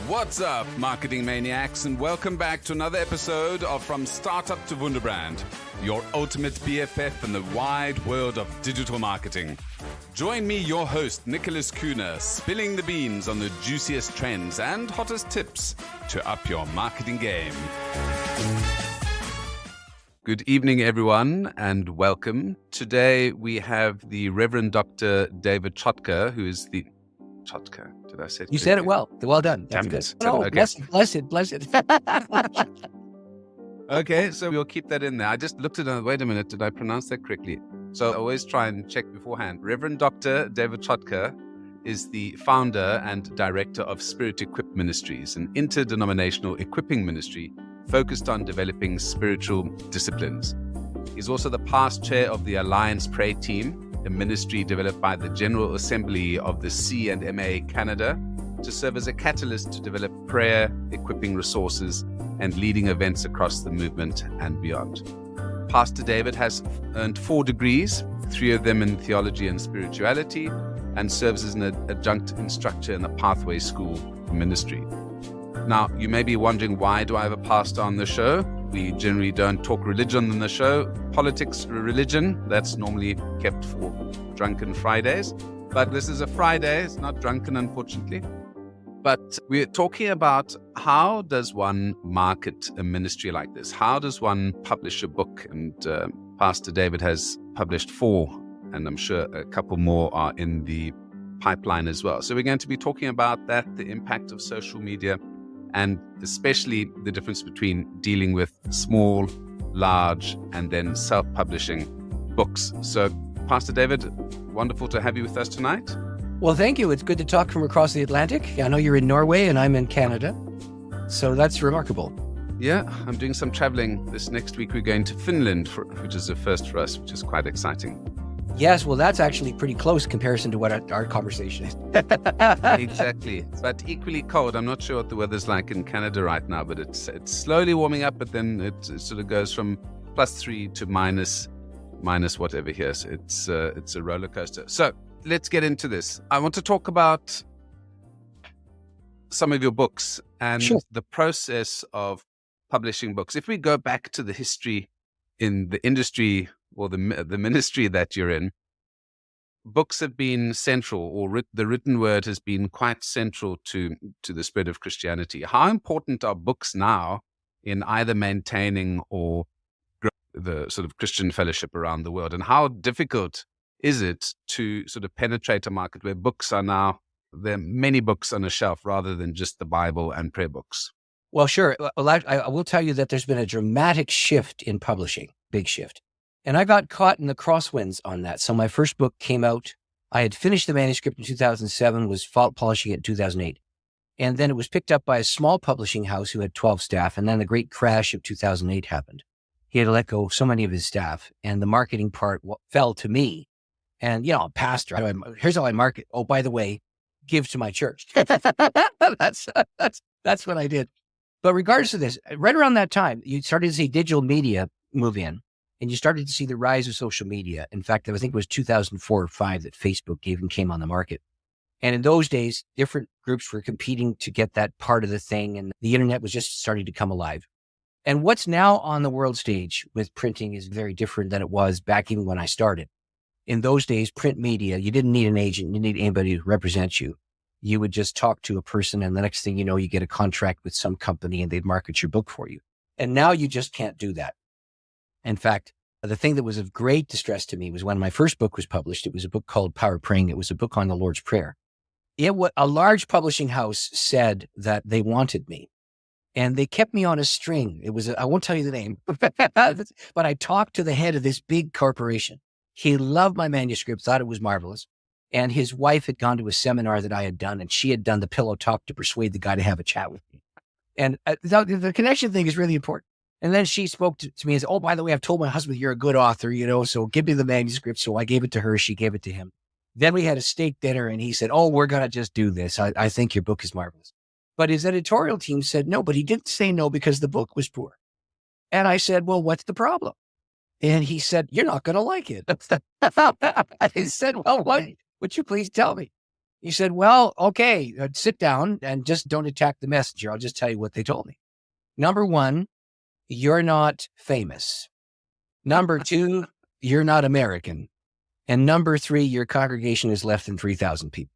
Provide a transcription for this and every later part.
What's up, marketing maniacs, and welcome back to another episode of From Startup to Wunderbrand, your ultimate BFF in the wide world of digital marketing. Join me, your host, Nicholas Kuhne, spilling the beans on the juiciest trends and hottest tips to up your marketing game. Good evening, everyone, and welcome. Today we have the Reverend Dr. David Chotka, who is the... Chotka, did I say it? You said it well. Well done. Damn That's it. good. Oh, Okay. blessed. Okay, so we'll keep that in there. I just looked at it. Wait a minute, did I pronounce that correctly? So I always try and check beforehand. Reverend Dr. David Chotka is the founder and director of Spirit Equipped Ministries, an interdenominational equipping ministry focused on developing spiritual disciplines. He's also the past chair of the Alliance Pray Team, a ministry developed by the General Assembly of the C&MA Canada to serve as a catalyst to develop prayer, equipping resources, and leading events across the movement and beyond. Pastor David has earned 4 degrees, 3 of them in theology and spirituality, and serves as an adjunct instructor in the Pathway School for Ministry. Now, you may be wondering, why do I have a pastor on the show? We generally don't talk religion on the show. Politics, religion, that's normally kept for Drunken Fridays. But this is a Friday, it's not drunken, unfortunately. But we're talking about, how does one market a ministry like this? How does one publish a book? And Pastor David has published 4, and I'm sure a couple more are in the pipeline as well. So we're going to be talking about that, the impact of social media, and especially the difference between dealing with small, large, and then self-publishing books. So, Pastor David, wonderful to have you with us tonight. Well, thank you. It's good to talk from across the Atlantic. I know you're in Norway and I'm in Canada, so that's remarkable. Yeah, I'm doing some traveling. This next week we're going to Finland, which is a first for us, which is quite exciting. Yes, well, that's actually pretty close in comparison to what our conversation is. Exactly, but equally cold. I'm not sure what the weather's like in Canada right now, but it's slowly warming up, but then it sort of goes from +3 to minus whatever here. So it's a roller coaster. So let's get into this. I want to talk about some of your books and the process of publishing books. If we go back to the history in the industry or the ministry that you're in, books have been central, or the written word has been quite central to the spread of Christianity. How important are books now in either maintaining or the sort of Christian fellowship around the world? And how difficult is it to sort of penetrate a market where books are now, there are many books on a shelf rather than just the Bible and prayer books? Well, sure. Well, I will tell you that there's been a dramatic shift in publishing, big shift. And I got caught in the crosswinds on that. So my first book came out. I had finished the manuscript in 2007, was polishing it in 2008. And then it was picked up by a small publishing house who had 12 staff. And then the great crash of 2008 happened. He had to let go so many of his staff, and the marketing part fell to me. And, you know, I'm a pastor. Here's how I market. Oh, by the way, give to my church. That's what I did. But regardless of this, right around that time, you started to see digital media move in. And you started to see the rise of social media. In fact, I think it was 2004 or 5 that Facebook even came on the market. And in those days, different groups were competing to get that part of the thing. And the internet was just starting to come alive. And what's now on the world stage with printing is very different than it was back even when I started. In those days, print media, you didn't need an agent. You need anybody to represent you. You would just talk to a person, and the next thing you know, you get a contract with some company and they'd market your book for you. And now you just can't do that. In fact, the thing that was of great distress to me was when my first book was published. It was a book called Power of Praying. It was a book on the Lord's Prayer. A large publishing house said that they wanted me, and they kept me on a string. I won't tell you the name, but I talked to the head of this big corporation. He loved my manuscript, thought it was marvelous. And his wife had gone to a seminar that I had done, and she had done the pillow talk to persuade the guy to have a chat with me. And the connection thing is really important. And then she spoke to me and said, oh, by the way, I've told my husband you're a good author, so give me the manuscript. So I gave it to her. She gave it to him. Then we had a steak dinner, and he said, oh, we're going to just do this. I think your book is marvelous. But his editorial team said no, but he didn't say no because the book was poor. And I said, well, what's the problem? And he said, you're not going to like it. I said, well, what? Would you please tell me? He said, well, okay, sit down and just don't attack the messenger. I'll just tell you what they told me. Number one, you're not famous. Number two, you're not American. And number three, your congregation is less than 3,000 people.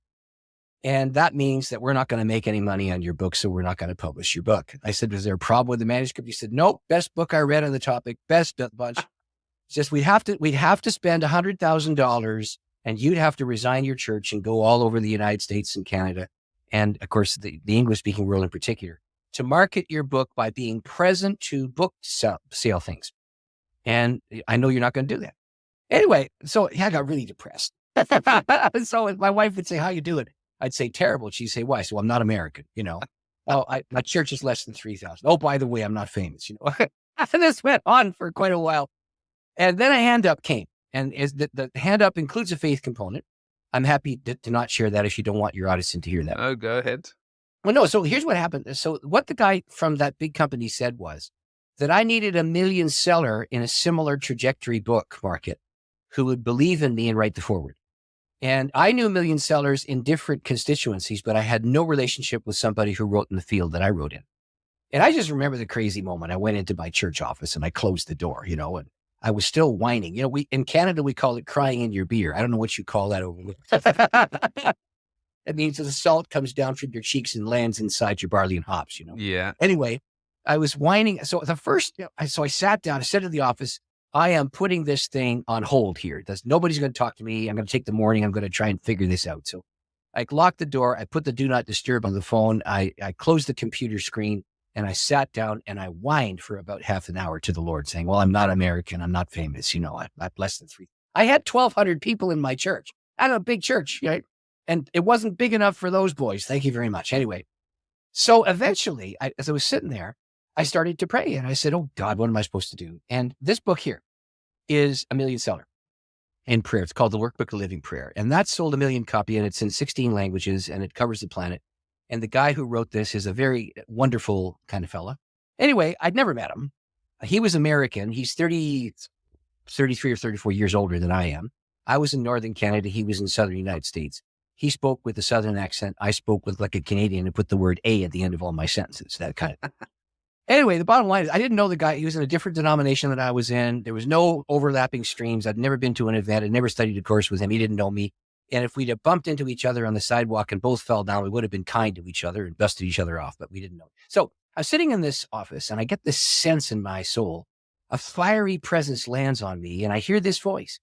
And that means that we're not going to make any money on your book, so we're not going to publish your book. I said, was there a problem with the manuscript? He said, nope, best book I read on the topic, best bunch. It's just we'd have to spend $100,000 and you'd have to resign your church and go all over the United States and Canada. And of course, the English-speaking world in particular, to market your book by being present to book sale things. And I know you're not going to do that. Anyway, so I got really depressed. So my wife would say, how you doing? I'd say, terrible. She'd say, why? So I'm not American, Oh, my church is less than 3,000. Oh, by the way, I'm not famous, And this went on for quite a while. And then a hand up came. And the hand up includes a faith component. I'm happy to not share that if you don't want your audience to hear that. Oh, go ahead. Well, no. So here's what happened. So what the guy from that big company said was that I needed a million seller in a similar trajectory book market who would believe in me and write the forward. And I knew a million sellers in different constituencies, but I had no relationship with somebody who wrote in the field that I wrote in. And I just remember the crazy moment. I went into my church office and I closed the door, and I was still whining. In Canada, we call it crying in your beer. I don't know what you call that over there. It means that the salt comes down from your cheeks and lands inside your barley and hops, Yeah. Anyway, I was whining. So I sat down, I said to the office, I am putting this thing on hold here. Nobody's going to talk to me. I'm going to take the morning. I'm going to try and figure this out. So I locked the door. I put the do not disturb on the phone. I closed the computer screen and I sat down and I whined for about half an hour to the Lord saying, well, I'm not American. I'm not famous. I'm less than 3. I had 1,200 people in my church. I had a big church, right? And it wasn't big enough for those boys. Thank you very much. Anyway, so eventually, as I was sitting there, I started to pray and I said, oh God, what am I supposed to do? And this book here is a million seller in prayer. It's called The Workbook of Living Prayer. And that's sold 1 million copies and it's in 16 languages and it covers the planet. And the guy who wrote this is a very wonderful kind of fella. Anyway, I'd never met him. He was American. He's 33 or 34 years older than I am. I was in Northern Canada. He was in Southern United States. He spoke with a Southern accent. I spoke with like a Canadian and put the word A at the end of all my sentences, that kind of thing. Anyway, the bottom line is I didn't know the guy. He was in a different denomination than I was in. There was no overlapping streams. I'd never been to an event. I'd never studied a course with him. He didn't know me. And if we'd have bumped into each other on the sidewalk and both fell down, we would have been kind to each other and dusted each other off, but we didn't know. So I was sitting in this office and I get this sense in my soul. A fiery presence lands on me and I hear this voice.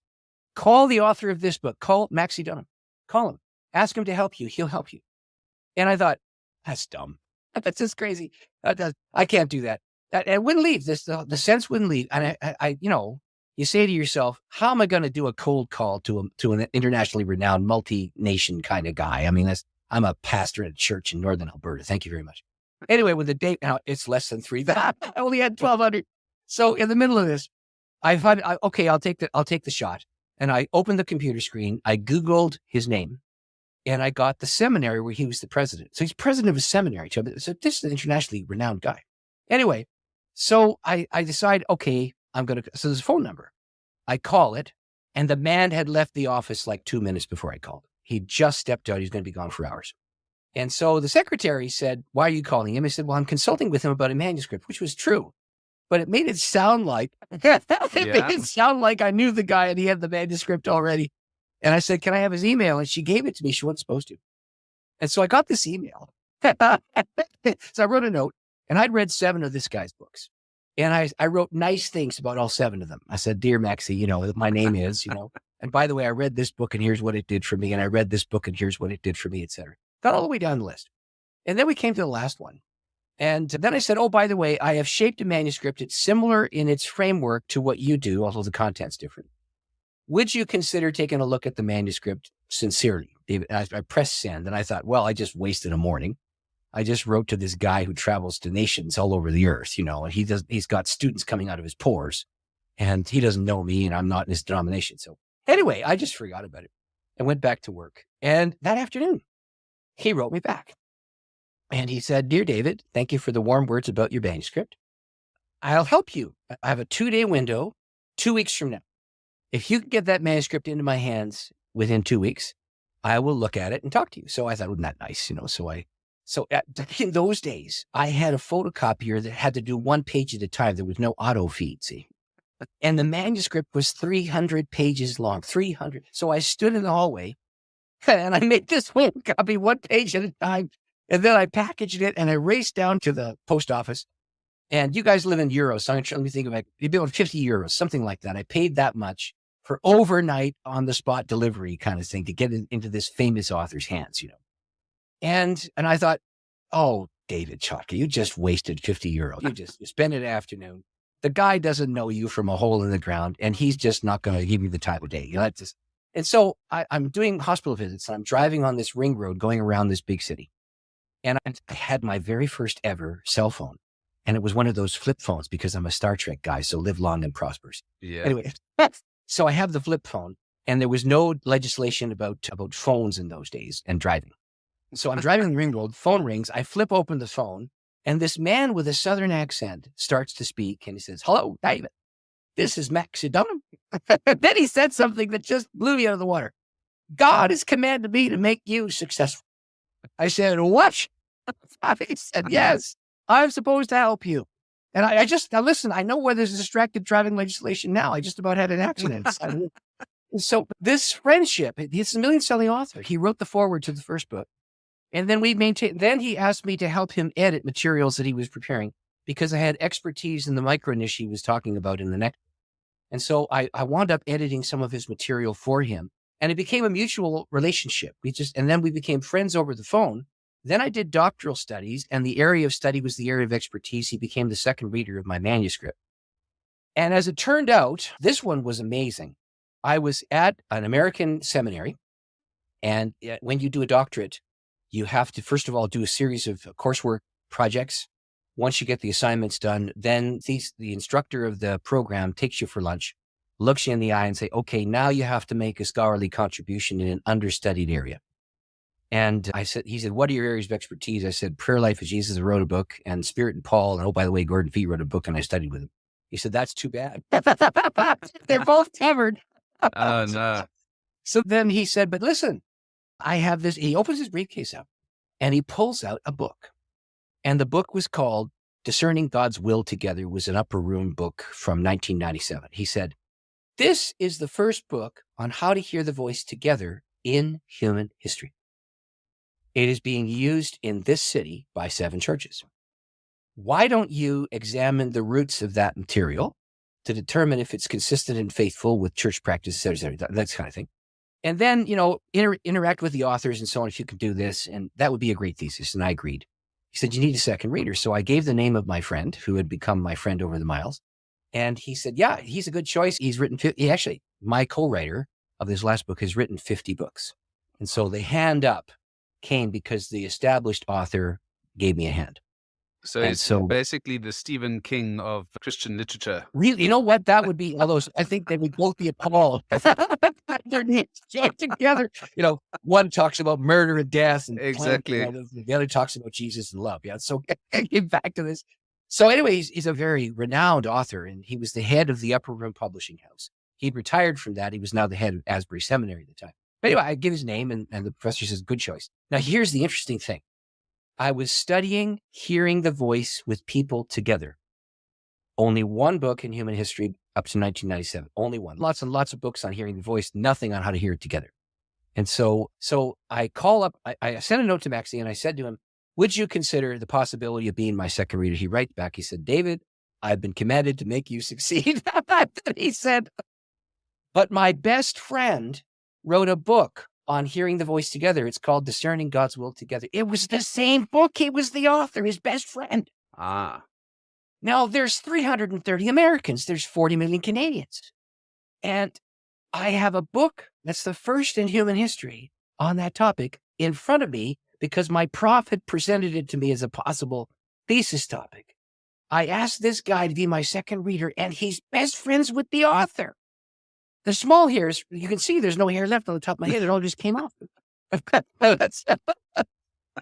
Call the author of this book. Call Maxie Dunham. Call him. Ask him to help you. He'll help you. And I thought, that's dumb. That's just crazy. I can't do that. It wouldn't leave. The sense wouldn't leave. And I you say to yourself, how am I going to do a cold call to an internationally renowned multi-nation kind of guy? I mean, I'm a pastor at a church in Northern Alberta. Thank you very much. Anyway, with the date now, it's less than 3. I only had 1,200. So in the middle of this, I thought, okay, I'll take the shot. And I opened the computer screen. I Googled his name. And I got the seminary where he was the president. So he's president of a seminary. So this is an internationally renowned guy. Anyway, so I decide, okay, so there's a phone number. I call it. And the man had left the office like 2 minutes before I called. He just stepped out. He's going to be gone for hours. And so the secretary said, why are you calling him? I said, well, I'm consulting with him about a manuscript, which was true. But it made it sound like, made it sound like I knew the guy and he had the manuscript already. And I said, can I have his email? And she gave it to me. She wasn't supposed to. And so I got this email. So I wrote a note and I'd read 7 of this guy's books. And I wrote nice things about all 7 of them. I said, dear Maxie, my name is, and by the way, I read this book and here's what it did for me. And I read this book and here's what it did for me, et cetera. Got all the way down the list. And then we came to the last one. And then I said, oh, by the way, I have shaped a manuscript. It's similar in its framework to what you do, although the content's different. Would you consider taking a look at the manuscript sincerely? David, I pressed send and I thought, well, I just wasted a morning. I just wrote to this guy who travels to nations all over the earth, and he's got students coming out of his pores and he doesn't know me and I'm not in his denomination. So anyway, I just forgot about it and went back to work. And that afternoon, he wrote me back and he said, dear David, thank you for the warm words about your manuscript. I'll help you. I have a 2-day window, 2 weeks from now. If you can get that manuscript into my hands within 2 weeks, I will look at it and talk to you. So I thought, wasn't that nice? In those days, I had a photocopier that had to do one page at a time. There was no auto feed, see? And the manuscript was 300 pages long, 300. So I stood in the hallway and I made this photocopy one page at a time. And then I packaged it and I raced down to the post office. And you guys live in euros. So let me think of it. It'd be about 50 euros, something like that. I paid that much for overnight on the spot delivery kind of thing to get it into this famous author's hands, And I thought, oh, David Chotka, you just wasted 50 euros. You spent an afternoon. The guy doesn't know you from a hole in the ground, and he's just not going to give you the time of day. And so I'm doing hospital visits, and I'm driving on this ring road going around this big city. And I had my very first ever cell phone. And it was one of those flip phones because I'm a Star Trek guy. So live long and prosperous. Yeah. Anyway, so I have the flip phone, and there was no legislation about phones in those days and driving. So I'm driving the ring road, phone rings. I flip open the phone, and this man with a Southern accent starts to speak, and he says, "Hello, David. This is Maxie Dunham." Then he said something that just blew me out of the water. "God has commanded me to make you successful." I said, "What?" He said, "Yes, I'm supposed to help you." And now listen, I know where there's distracted driving legislation now. I just about had an accident. So this friendship, he's a million-selling author. He wrote the foreword to the first book. And then then he asked me to help him edit materials that he was preparing because I had expertise in the micro niche he was talking about in the next. And so I wound up editing some of his material for him, and it became a mutual relationship. And then we became friends over the phone. Then I did doctoral studies, and the area of study was the area of expertise. He became the second reader of my manuscript. And as it turned out, this one was amazing. I was at an American seminary, and when you do a doctorate, you have to, first of all, do a series of coursework projects. Once you get the assignments done, then the instructor of the program takes you for lunch, looks you in the eye and say, "Okay, now you have to make a scholarly contribution in an understudied area." And he said, "What are your areas of expertise?" I said, "Prayer Life of Jesus," I wrote a book, and Spirit and Paul. And oh, by the way, Gordon Fee wrote a book and I studied with him. He said, "That's too bad." They're both covered. Oh, no. So then he said, "But listen, I have this." He opens his briefcase up and he pulls out a book. And the book was called Discerning God's Will Together. It was an upper room book from 1997. He said, "This is the first book on how to hear the voice together in human history. It is being used in this city by 7 churches. Why don't you examine the roots of that material to determine if it's consistent and faithful with church practice, et cetera, that kind of thing. And then, interact with the authors and so on if you could do this. And that would be a great thesis." And I agreed. He said, "You need a second reader." So I gave the name of my friend who had become my friend over the miles. And he said, "Yeah, he's a good choice. He's written, my co-writer of this last book has written 50 books. And so the hand up came because the established author gave me a hand. So it's basically the Stephen King of Christian literature. Really, you know what? That would be I think they would both be appalled. Their names joined together. One talks about murder and death. And exactly. The other talks about Jesus and love. Yeah. So get back to this. So anyway, he's a very renowned author, and he was the head of the Upper Room Publishing House. He'd retired from that. He was now the head of Asbury Seminary at the time. But anyway, I give his name, and the professor says, "Good choice." Now, here's the interesting thing. I was studying hearing the voice with people together. Only one book in human history up to 1997. Only one. Lots and lots of books on hearing the voice, nothing on how to hear it together. And so I call up, I sent a note to Maxie, and I said to him, "Would you consider the possibility of being my second reader?" He writes back, he said, "David, I've been commanded to make you succeed." He said, "But my best friend wrote a book on hearing the voice together. It's called Discerning God's Will Together." It was the same book. He was the author, his best friend. Ah. Now, there's 330 Americans. There's 40 million Canadians. And I have a book that's the first in human history on that topic in front of me because my prof had presented it to me as a possible thesis topic. I asked this guy to be my second reader, and he's best friends with the author. The small hairs, you can see there's no hair left on the top of my head. It all just came off.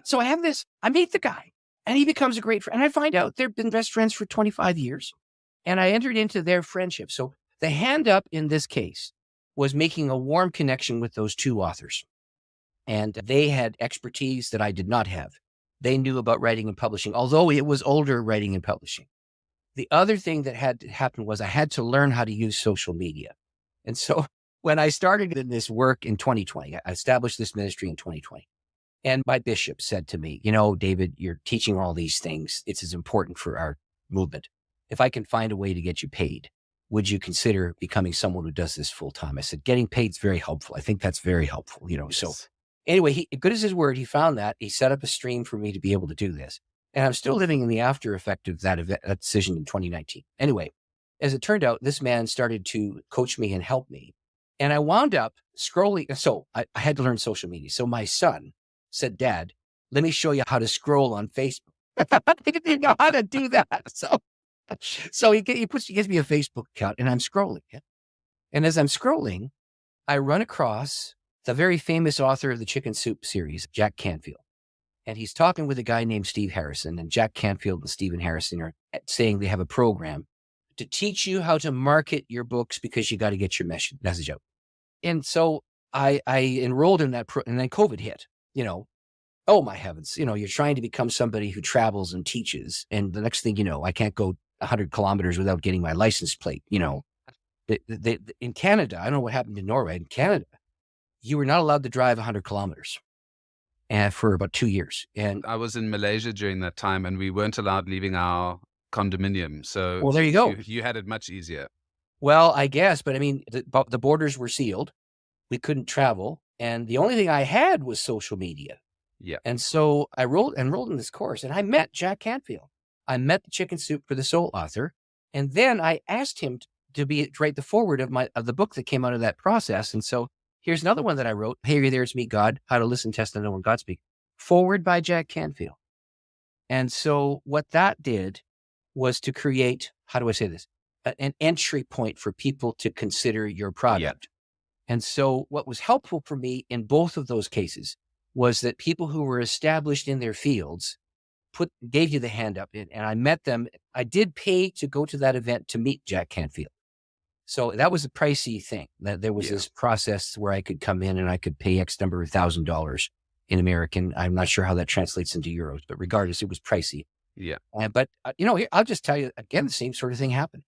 So I have this, I meet the guy, and he becomes a great friend. And I find out they've been best friends for 25 years. And I entered into their friendship. So the hand up in this case was making a warm connection with those 2 authors. And they had expertise that I did not have. They knew about writing and publishing, although it was older writing and publishing. The other thing that had to happen was I had to learn how to use social media. And so when I started in this work in 2020, I established this ministry in 2020. And my bishop said to me, David, you're teaching all these things. It's as important for our movement. If I can find a way to get you paid, would you consider becoming someone who does this full time? I said, getting paid is very helpful. I think that's very helpful, Yes. So anyway, he, good as his word, he found that. He set up a stream for me to be able to do this. And I'm still living in the after effect of that decision in 2019. Anyway, as it turned out, this man started to coach me and help me. And I wound up scrolling. So I had to learn social media. So my son said, Dad, let me show you how to scroll on Facebook. I didn't know how to do that. So he gives me a Facebook account and I'm scrolling. And as I'm scrolling, I run across the very famous author of the Chicken Soup series, Jack Canfield. And he's talking with a guy named Steve Harrison, and Jack Canfield and Stephen Harrison are saying they have a program to teach you how to market your books because you got to get your message out. And so I enrolled in that, and then COVID hit, oh my heavens, you're trying to become somebody who travels and teaches. And the next thing you know, I can't go 100 kilometers without getting my license plate. In Canada, I don't know what happened in Norway. In Canada, you were not allowed to drive 100 kilometers. And for about 2 years. And I was in Malaysia during that time and we weren't allowed leaving our condominium. So well, there you go. You had it much easier. Well, I guess, but I mean, the borders were sealed. We couldn't travel. And the only thing I had was social media. Yeah. And so I enrolled in this course and I met Jack Canfield. I met the Chicken Soup for the Soul author. And then I asked him to write the foreword of the book that came out of that process. And so here's another one that I wrote. Hey, there's Me, God, How to Listen, Test, and Know When God Speaks. Forward by Jack Canfield. And so what that did was to create, how do I say this? An entry point for people to consider your product. Yeah. And so what was helpful for me in both of those cases was that people who were established in their fields gave you the hand up, and I met them. I did pay to go to that event to meet Jack Canfield. So that was a pricey thing. That there was this process where I could come in and I could pay X number of $1,000 in American. I'm not sure how that translates into euros, but regardless, it was pricey. Yeah. But I'll just tell you again, the same sort of thing happened.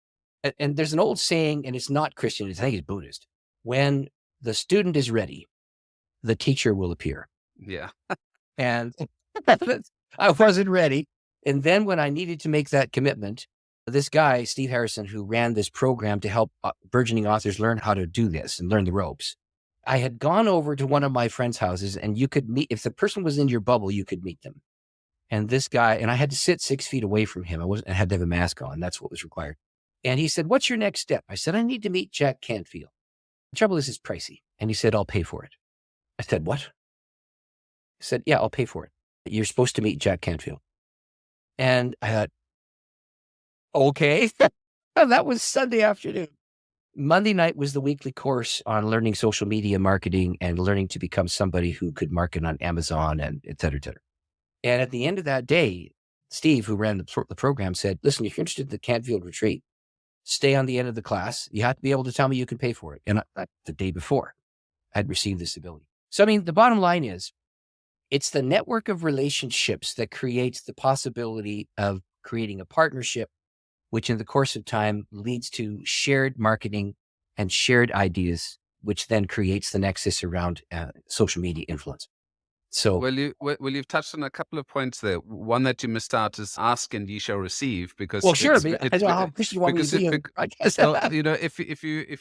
And there's an old saying, and it's not Christian. I think it's Buddhist. When the student is ready, the teacher will appear. Yeah. And I wasn't ready. And then when I needed to make that commitment, this guy, Steve Harrison, who ran this program to help burgeoning authors learn how to do this and learn the ropes, I had gone over to one of my friends' houses and you could meet, if the person was in your bubble, you could meet them. And this guy, and I had to sit 6 feet away from him. I had to have a mask on. That's what was required. And he said, what's your next step? I said, I need to meet Jack Canfield. The trouble is, it's pricey. And he said, I'll pay for it. I said, what? He said, yeah, I'll pay for it. You're supposed to meet Jack Canfield. And I thought, okay. That was Sunday afternoon. Monday night was the weekly course on learning social media marketing and learning to become somebody who could market on Amazon and et cetera, et cetera. And at the end of that day, Steve, who ran the program, said, listen, if you're interested in the Canfield retreat, stay on the end of the class. You have to be able to tell me you can pay for it. And the day before, I'd received this ability. So, I mean, the bottom line is, it's the network of relationships that creates the possibility of creating a partnership, which in the course of time leads to shared marketing and shared ideas, which then creates the nexus around social media influence. So, well, you've touched on a couple of points there. One that you missed out is ask and ye shall receive, because if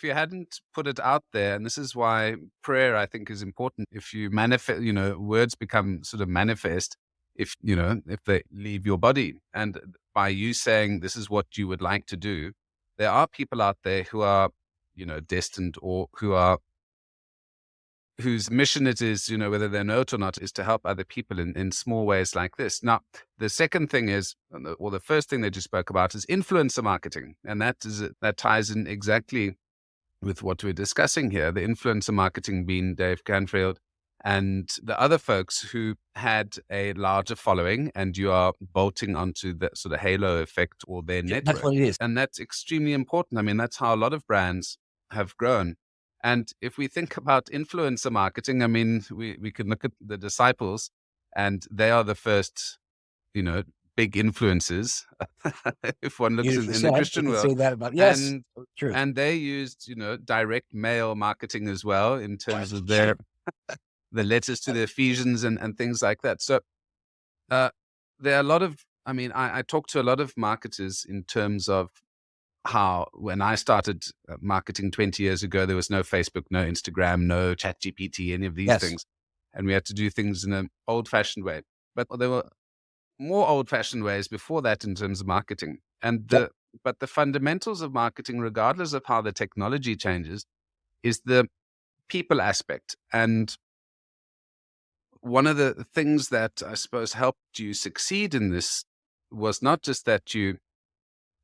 you hadn't put it out there, and this is why prayer, I think, is important. If you manifest, words become sort of manifest. If they leave your body, and by you saying this is what you would like to do, there are people out there who are, destined, or whose mission it is, whether they know it or not, is to help other people in small ways like this. Now, the second thing is, or the first thing that you spoke about, is influencer marketing. And that ties in exactly with what we're discussing here, the influencer marketing being Dave Canfield and the other folks who had a larger following, and you are bolting onto that sort of halo effect or their network. That's what it is. And that's extremely important. I mean, that's how a lot of brands have grown. And if we think about influencer marketing, I mean, we can look at the disciples, and they are the first, big influences, if one looks Beautifully in the said. You Christian can world. say that about, yes, And true. and they used, direct mail marketing as well in terms of the letters to the Ephesians and things like that. So uh, there are a lot of, I talk to a lot of marketers in terms of how when I started marketing 20 years ago, there was no Facebook, no Instagram, no ChatGPT, any of these Yes. things. And we had to do things in an old fashioned way. But there were more old fashioned ways before that in terms of marketing. Yep. But the fundamentals of marketing, regardless of how the technology changes, is the people aspect. And one of the things that I suppose helped you succeed in this was not just that you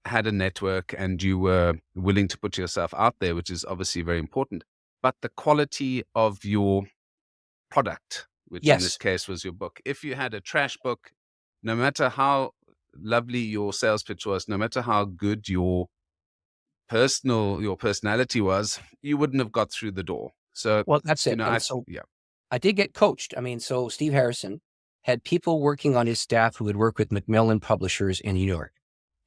had a network and you were willing to put yourself out there, which is obviously very important, but the quality of your product, which in this Yes. case was your book. If you had a trash book, no matter how lovely your sales pitch was, no matter how good your personality was, you wouldn't have got through the door. So, Well, that's it. And so I did get coached. I mean, so Steve Harrison had people working on his staff who would work with Macmillan publishers in New York.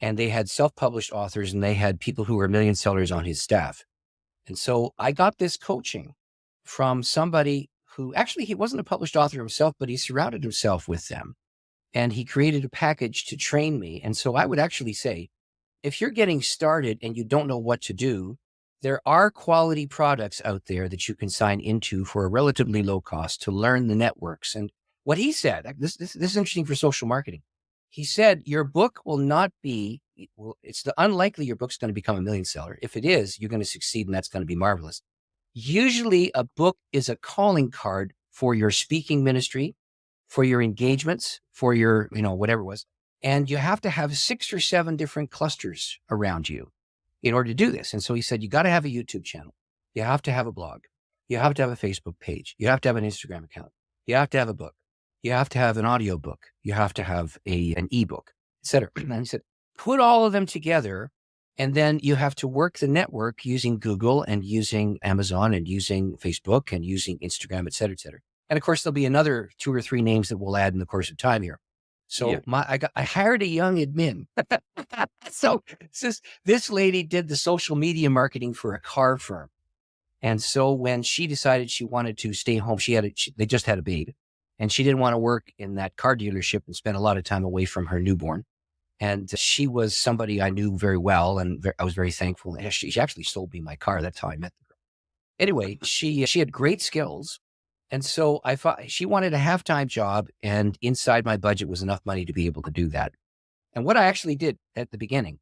And they had self-published authors, and they had people who were million sellers on his staff. And so I got this coaching from somebody who actually, he wasn't a published author himself, but he surrounded himself with them. And he created a package to train me. And so I would actually say, if you're getting started and you don't know what to do, there are quality products out there that you can sign into for a relatively low cost to learn the networks. And what he said, this is interesting for social marketing. He said, your book will not be, it's unlikely your book's going to become a million seller. If it is, you're going to succeed, and that's going to be marvelous. Usually a book is a calling card for your speaking ministry, for your engagements, for your, whatever it was. And you have to have 6 or 7 different clusters around you in order to do this. And so he said, you got to have a YouTube channel. You have to have a blog. You have to have a Facebook page. You have to have an Instagram account. You have to have a book. You have to have an audio book. You have to have an ebook, et cetera. And he said, put all of them together. And then you have to work the network using Google and using Amazon and using Facebook and using Instagram, et cetera, et cetera. And of course, there'll be another 2 or 3 names that we'll add in the course of time here. So I hired a young admin. So this lady did the social media marketing for a car firm. And so when she decided she wanted to stay home, they just had a baby, and she didn't want to work in that car dealership and spend a lot of time away from her newborn. And she was somebody I knew very well, and I was very thankful. And she actually sold me my car. That's how I met the girl. Anyway, she had great skills. And so I thought she wanted a half-time job, and inside my budget was enough money to be able to do that. And what I actually did at the beginning,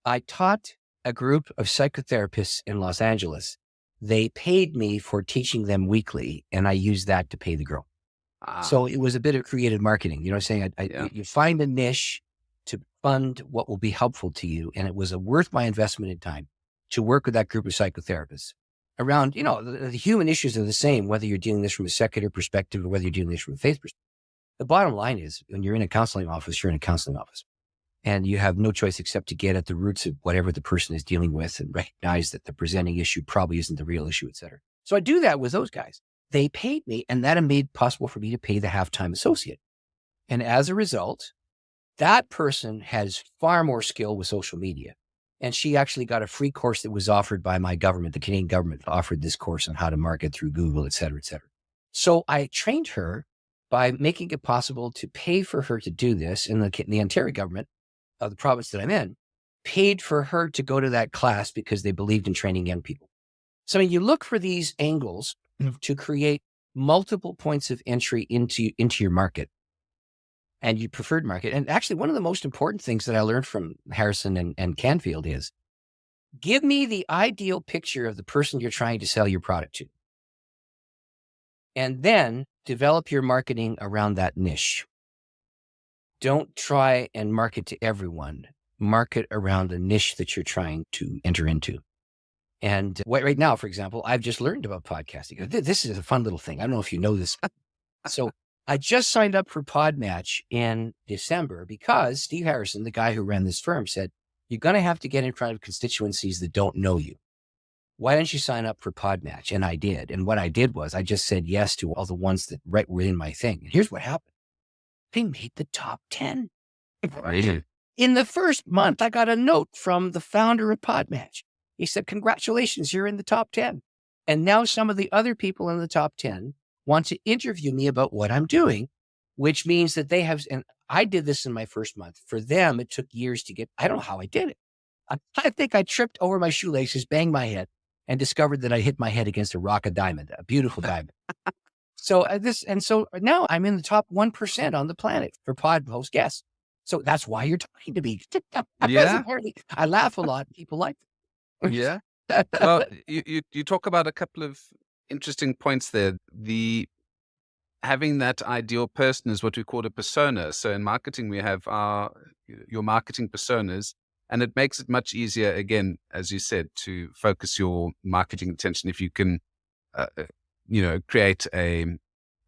I taught a group of psychotherapists in Los Angeles. They paid me for teaching them weekly, and I used that to pay the girl. So it was a bit of creative marketing. You know what I'm saying? You find a niche to fund what will be helpful to you. And it was worth my investment in time to work with that group of psychotherapists around, the human issues are the same, whether you're dealing this from a secular perspective or whether you're dealing this from a faith perspective. The bottom line is, when you're in a counseling office, you're in a counseling office, and you have no choice except to get at the roots of whatever the person is dealing with and recognize that the presenting issue probably isn't the real issue, et cetera. So I do that with those guys. They paid me, and that made possible for me to pay the half-time associate. And as a result, that person has far more skill with social media. And she actually got a free course that was offered by my government. The Canadian government offered this course on how to market through Google, et cetera, et cetera. So I trained her by making it possible to pay for her to do this. And the Ontario government of the province that I'm in paid for her to go to that class because they believed in training young people. So you look for these angles to create multiple points of entry into your market and your preferred market. And actually, one of the most important things that I learned from Harrison and Canfield is, give me the ideal picture of the person you're trying to sell your product to. And then develop your marketing around that niche. Don't try and market to everyone. Market around the niche that you're trying to enter into. And right now, for example, I've just learned about podcasting. This is a fun little thing. I don't know if you know this. So I just signed up for Podmatch in December because Steve Harrison, the guy who ran this firm, said, you're going to have to get in front of constituencies that don't know you. why don't you sign up for Podmatch? And I did. And what I did was I just said yes to all the ones that were in my thing. And here's what happened. They made the top 10. Really? In the first month, I got a note from the founder of Podmatch. He said, congratulations, you're in the top 10. And now some of the other people in the top 10 want to interview me about what I'm doing, which means that they have, and I did this in my first month. For them, it took years to get, I don't know how I did it. I think I tripped over my shoelaces, banged my head, and discovered that I hit my head against a rock of diamond, a beautiful diamond. So now I'm in the top 1% on the planet for pod host guests. So that's why you're talking to me. Yeah. I laugh a lot. People like it. Yeah. Well, you talk about a couple of interesting points there. Having that ideal person is what we call a persona. So in marketing, we have your marketing personas, and it makes it much easier, again, as you said, to focus your marketing attention if you can, create an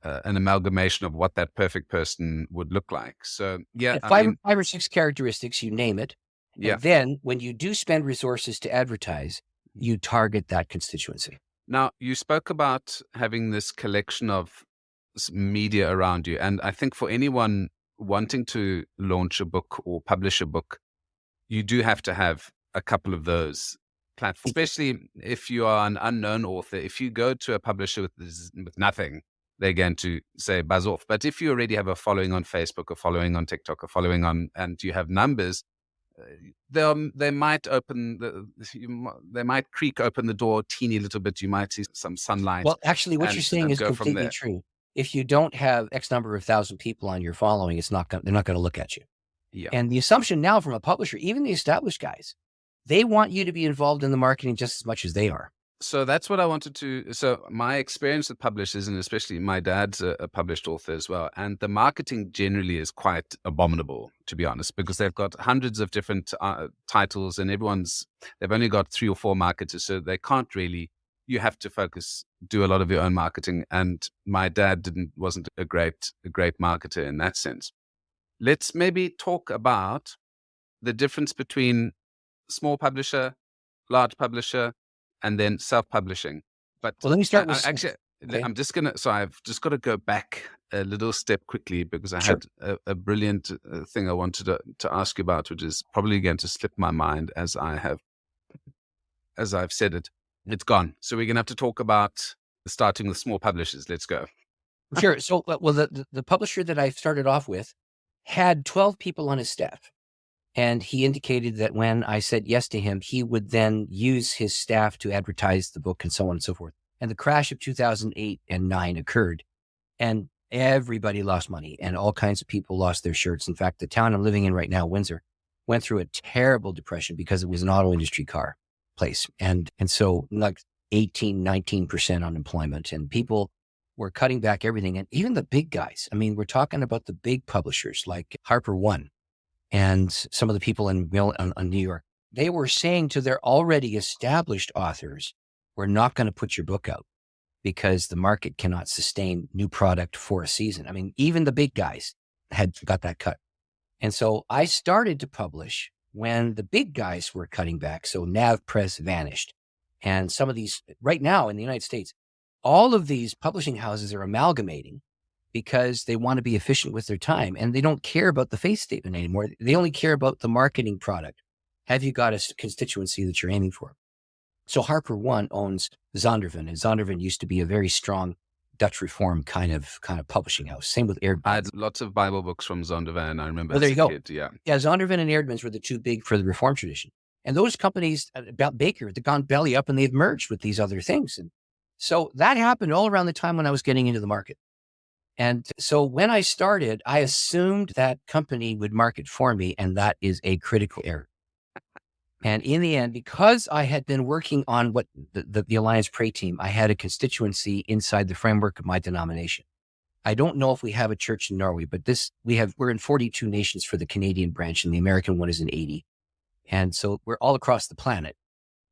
amalgamation of what that perfect person would look like. So yeah, five or six characteristics, you name it. Yeah. And then when you do spend resources to advertise, you target that constituency. Now, you spoke about having this collection of media around you. And I think for anyone wanting to launch a book or publish a book, you do have to have a couple of those platforms, especially if you are an unknown author. If you go to a publisher with nothing, they're going to say buzz off. But if you already have a following on Facebook or following on TikTok or following on, and you have numbers, they might they might creak open the door a teeny little bit. You might see some sunlight. Well, actually, what you're saying is completely true. If you don't have X number of thousand people on your following, they're not going to look at you. Yeah. And the assumption now from a publisher, even the established guys, they want you to be involved in the marketing just as much as they are. So that's what I wanted to. So my experience with publishers, and especially my dad's a published author as well, and the marketing generally is quite abominable, to be honest, because they've got hundreds of different titles, and they've only got 3 or 4 marketers, so they can't really. You have to do a lot of your own marketing. And my dad wasn't a great marketer in that sense. Let's maybe talk about the difference between small publisher, large publisher, and then self-publishing. But let me start with I'm just gonna. So I've just got to go back a little step quickly because I had a brilliant thing I wanted to ask you about, which is probably going to slip my mind as I've said it. It's gone. So we're gonna have to talk about starting with small publishers. Let's go. Sure. So, well, the publisher that I started off with had 12 people on his staff. And he indicated that when I said yes to him, he would then use his staff to advertise the book and so on and so forth. And the crash of 2008 and 9 occurred, and everybody lost money, and all kinds of people lost their shirts. In fact, the town I'm living in right now, Windsor, went through a terrible depression because it was an auto industry car place. And so like 19% unemployment, and people were cutting back everything. And even the big guys, I mean, we're talking about the big publishers like Harper One and some of the people in New York, they were saying to their already established authors, we're not going to put your book out because the market cannot sustain new product for a season. I mean, even the big guys had got that cut. And so I started to publish when the big guys were cutting back. So NavPress vanished. And some of these, right now in the United States, all of these publishing houses are amalgamating because they want to be efficient with their time, and they don't care about the face statement anymore. They only care about the marketing product. Have you got a constituency that you're aiming for? So Harper One owns Zondervan, and Zondervan used to be a very strong Dutch Reform kind of publishing house. Same with Eerdmans. I had lots of Bible books from Zondervan. I remember. Well, there you go. Yeah, Zondervan and Eerdmans were the two big for the Reform tradition. And those companies, about Baker, they've gone belly up and they've merged with these other things. And so that happened all around the time when I was getting into the market. And so when I started, I assumed that company would market for me, and that is a critical error. And in the end, because I had been working on what the Alliance Pray team, I had a constituency inside the framework of my denomination. I don't know if we have a church in Norway, but we're in 42 nations for the Canadian branch, and the American one is in 80. And so we're all across the planet.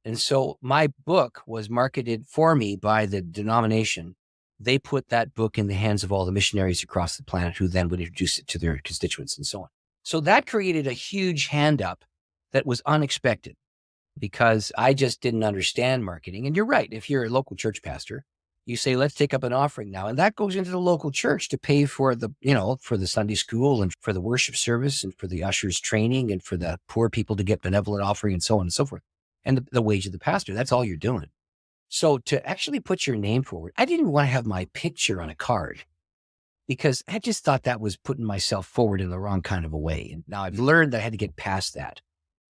And so my book was marketed for me by the denomination. They put that book in the hands of all the missionaries across the planet, who then would introduce it to their constituents and so on. So that created a huge hand up that was unexpected. because I just didn't understand marketing. And you're right. If you're a local church pastor, you say, let's take up an offering now. And that goes into the local church to pay for for the Sunday school and for the worship service and for the ushers training and for the poor people to get benevolent offering and so on and so forth. And the wage of the pastor, that's all you're doing. So to actually put your name forward, I didn't want to have my picture on a card because I just thought that was putting myself forward in the wrong kind of a way. And now I've learned that I had to get past that.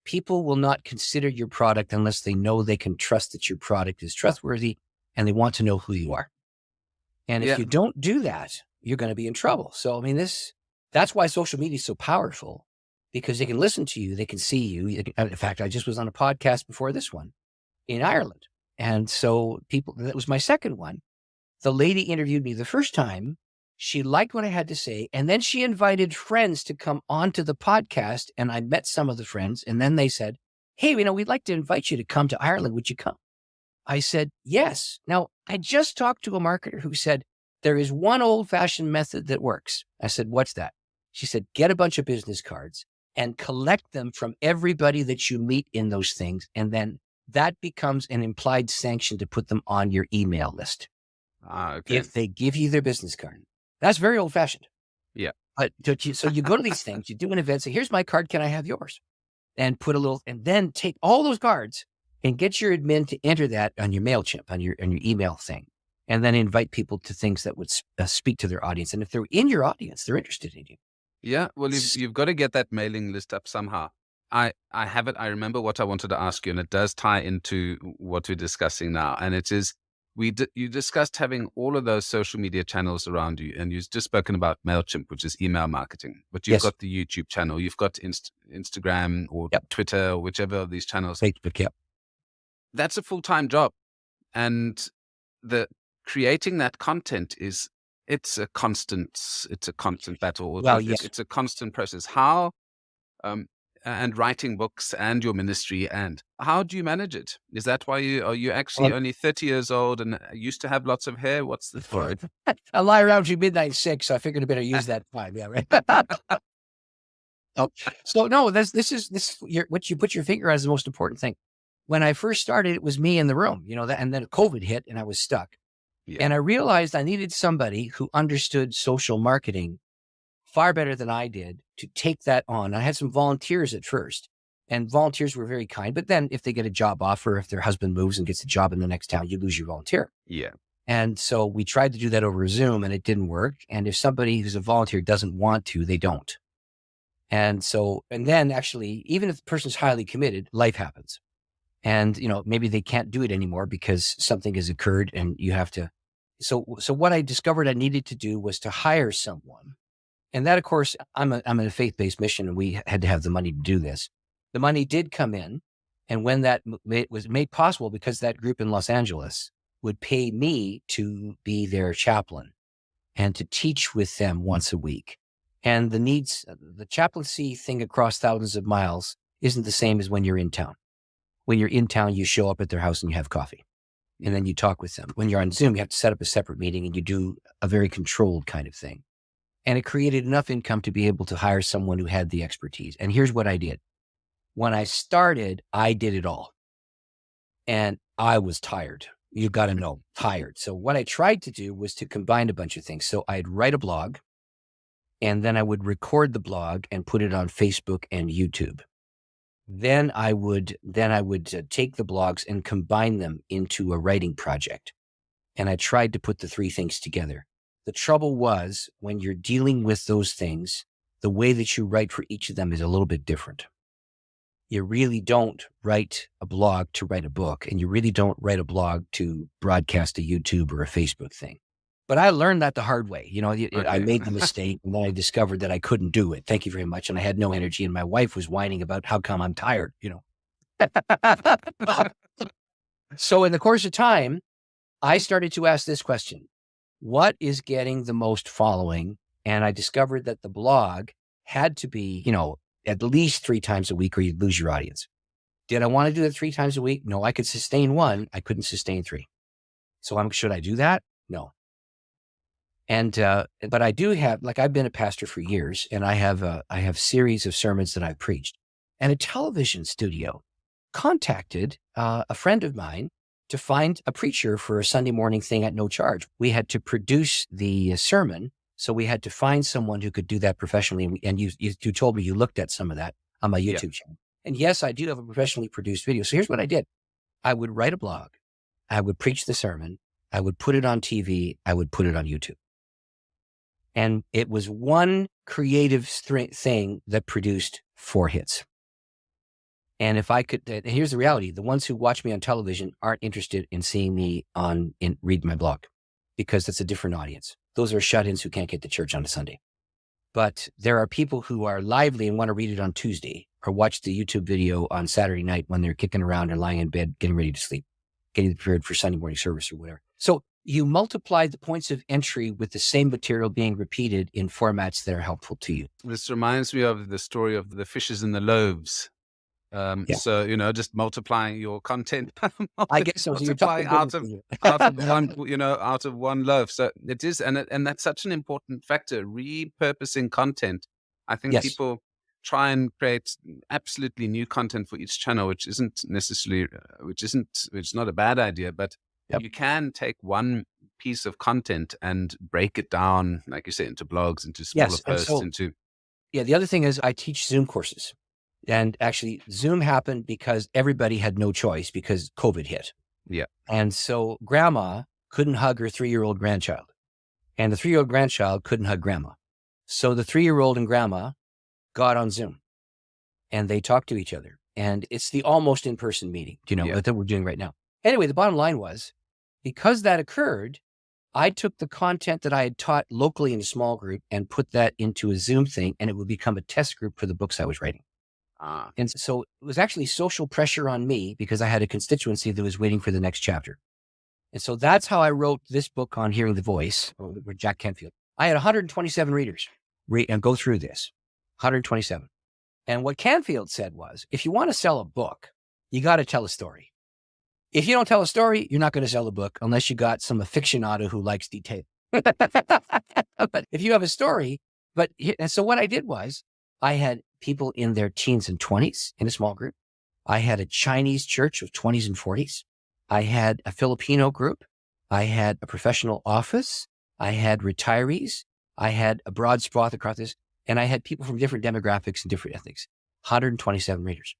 People will not consider your product unless they know they can trust that your product is trustworthy and they want to know who you are. And if you don't do that, you're going to be in trouble. So, I mean, that's why social media is so powerful, because they can listen to you, they can see you. In fact, I just was on a podcast before this one in Ireland. And so that was my second one. The lady interviewed me the first time. She liked what I had to say. And then she invited friends to come onto the podcast. And I met some of the friends. And then they said, hey, we'd like to invite you to come to Ireland. Would you come? I said, yes. Now, I just talked to a marketer who said, there is one old-fashioned method that works. I said, what's that? She said, get a bunch of business cards and collect them from everybody that you meet in those things. And then that becomes an implied sanction to put them on your email list. Okay. If they give you their business card. That's very old-fashioned. Yeah. But so you go to these things, you do an event, say, here's my card, can I have yours? And and then take all those cards and get your admin to enter that on your MailChimp, on your email thing, and then invite people to things that would speak to their audience. And if they're in your audience, they're interested in you. Yeah, well, you've got to get that mailing list up somehow. I have it. I remember what I wanted to ask you, and it does tie into what we're discussing now. And it is, you discussed having all of those social media channels around you, and you've just spoken about MailChimp, which is email marketing. But you've got the YouTube channel, you've got Instagram or Twitter, or whichever of these channels. Facebook, yep. That's a full-time job. And creating that content it's a constant battle. Well, yes. It's a constant process. How, and writing books and your ministry, and how do you manage it? Is that why are you actually only 30 years old and used to have lots of hair? What's the story? I lie around you midnight 6, so I figured I better use that time. Yeah, right. So no, what you put your finger on is the most important thing. When I first started, it was me in the room, and then COVID hit and I was stuck. Yeah. And I realized I needed somebody who understood social marketing far better than I did to take that on. I had some volunteers at first, and volunteers were very kind. But then if they get a job offer, if their husband moves and gets a job in the next town, you lose your volunteer. Yeah. And so we tried to do that over Zoom and it didn't work. And if somebody who's a volunteer doesn't want to, they don't. And then actually, even if the person's highly committed, life happens. And, maybe they can't do it anymore because something has occurred and you have to. So what I discovered I needed to do was to hire someone. And that, of course, I'm in a faith-based mission and we had to have the money to do this. The money did come in. And when that was made possible, because that group in Los Angeles would pay me to be their chaplain and to teach with them once a week. And the chaplaincy thing across thousands of miles isn't the same as when you're in town. When you're in town, you show up at their house and you have coffee and then you talk with them. When you're on Zoom, you have to set up a separate meeting and you do a very controlled kind of thing. And it created enough income to be able to hire someone who had the expertise. And here's what I did. When I started, I did it all. And I was tired. You got to know, tired. So what I tried to do was to combine a bunch of things. So I'd write a blog and then I would record the blog and put it on Facebook and YouTube. Then I would take the blogs and combine them into a writing project. And I tried to put the three things together. The trouble was when you're dealing with those things, the way that you write for each of them is a little bit different. You really don't write a blog to write a book, and you really don't write a blog to broadcast a YouTube or a Facebook thing. But I learned that the hard way. I made the mistake and then I discovered that I couldn't do it. Thank you very much. And I had no energy. And my wife was whining about how come I'm tired, So in the course of time, I started to ask this question: what is getting the most following? And I discovered that the blog had to be, at least 3 times a week or you'd lose your audience. Did I want to do it 3 times a week? No, I could sustain 1. I couldn't sustain 3. So should I do that? No. And, but I do have, I've been a pastor for years and I have series of sermons that I've preached, and a television studio contacted a friend of mine to find a preacher for a Sunday morning thing at no charge. We had to produce the sermon. So we had to find someone who could do that professionally. And you told me you looked at some of that on my YouTube channel. And yes, I do have a professionally produced video. So here's what I did. I would write a blog. I would preach the sermon. I would put it on TV. I would put it on YouTube. And it was one creative thing that produced 4 hits. And if I could, here's the reality. The ones who watch me on television aren't interested in seeing me read my blog, because that's a different audience. Those are shut-ins who can't get to church on a Sunday. But there are people who are lively and want to read it on Tuesday, or watch the YouTube video on Saturday night when they're kicking around and lying in bed, getting ready to sleep, getting prepared for Sunday morning service or whatever. So you multiply the points of entry with the same material being repeated in formats that are helpful to you. This reminds me of the story of the fishes and the loaves. So, just multiplying your content. I guess so. Multiplying out of one loaf. So it is, and that's such an important factor. Repurposing content. I think people try and create absolutely new content for each channel, which is not a bad idea, but you can take one piece of content and break it down, like you say, into blogs, into smaller posts, the other thing is I teach Zoom courses. And actually, Zoom happened because everybody had no choice because COVID hit. Yeah. And so grandma couldn't hug her 3-year-old grandchild. And the 3-year-old grandchild couldn't hug grandma. So the 3-year-old and grandma got on Zoom. And they talked to each other. And it's the almost in-person meeting, that we're doing right now. Anyway, the bottom line was, because that occurred, I took the content that I had taught locally in a small group and put that into a Zoom thing, and it would become a test group for the books I was writing. And so it was actually social pressure on me because I had a constituency that was waiting for the next chapter. And so that's how I wrote this book on hearing the voice, or Jack Canfield. I had 127 readers and go through this, 127. And what Canfield said was, if you want to sell a book, you got to tell a story. If you don't tell a story, you're not going to sell a book unless you got some aficionado who likes detail. But if you have a story, and so what I did was, I had people in their teens and 20s in a small group. I had a Chinese church of 20s and 40s. I had a Filipino group. I had a professional office. I had retirees. I had a broad swath across this. And I had people from different demographics and different ethnics, 127 readers.